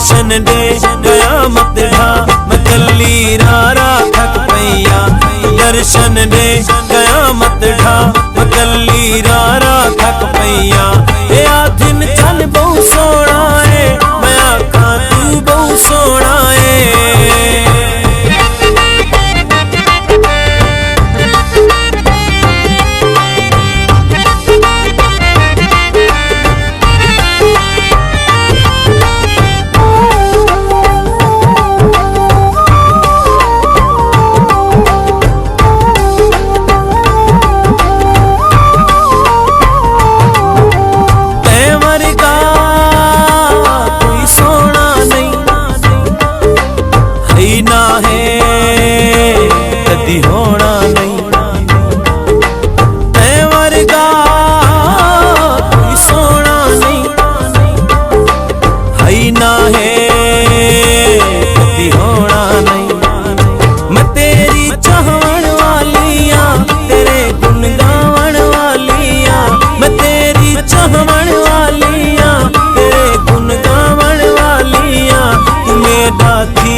दर्शन दे कयामत ढा मैं कल्ली रारा थक पैया दर्शन दे कयामत ढा मैं कल्ली रारा थक पैया ए आ दिन चन बहु सोना है मैं आखा तू बहु सोना है ना है कदी होना नहीं ते वर्गा कोई सोना नहीं है ना है कदी होना नहीं मैं तेरी चाहण वालियां तेरे गुण गावण वालियां मैं तेरी चाहण वालियां तेरे गुण गावण वालियां तू मेरा थी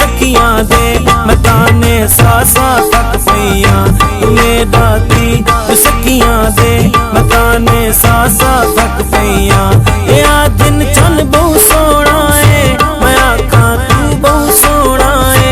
सखियां दे मैं ताने सासा थक पैया मेरा थी सखियां दे मैं ताने सासा थक पैया ए आ दिन चन बहु सोना है मैं आखा तू बहु सोना है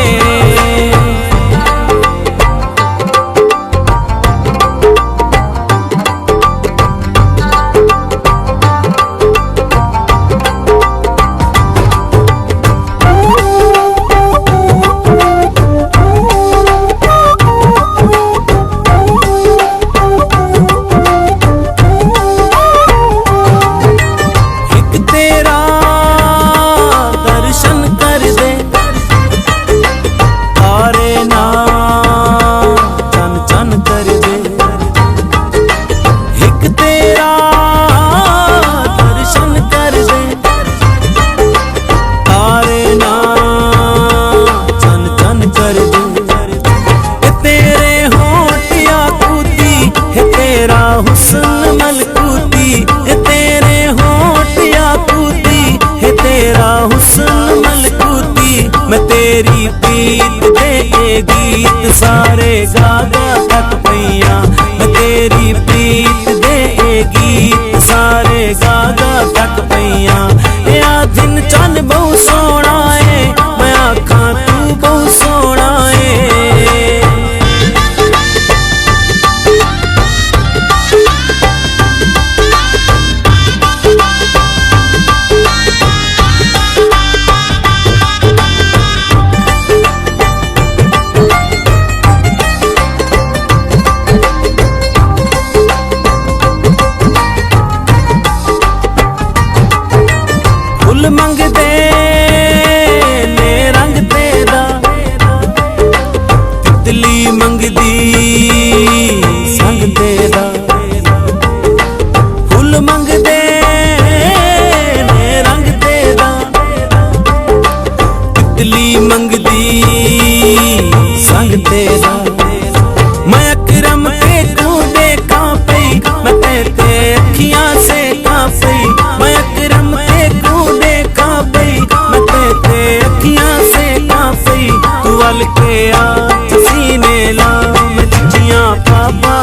हुस्न मलकूती तेरे होठ याकूती है तेरा हुस्न मलकूती मैं तेरी प्रीत दे गीत सारे गागा थक पैया मैं तेरी प्रीत दे गीत सारे गागा थक पैया ए आ दिन चन बहु सोना है मैं आखा तू बहु सोना है फुल मंगदे ने रंग तेरा तितली मंगदी संग तेरा फुल मंगदे ने रंग तेरा तितली मंगदी संग तेरा मैं अकरम के तू देखा पई मैं तेरे अखियां से काफी मैं अकरम के तू देखा पई मैं तेरे अखियां से काफी तू वल के आ सीने ला मैं चिट्ठियां पापा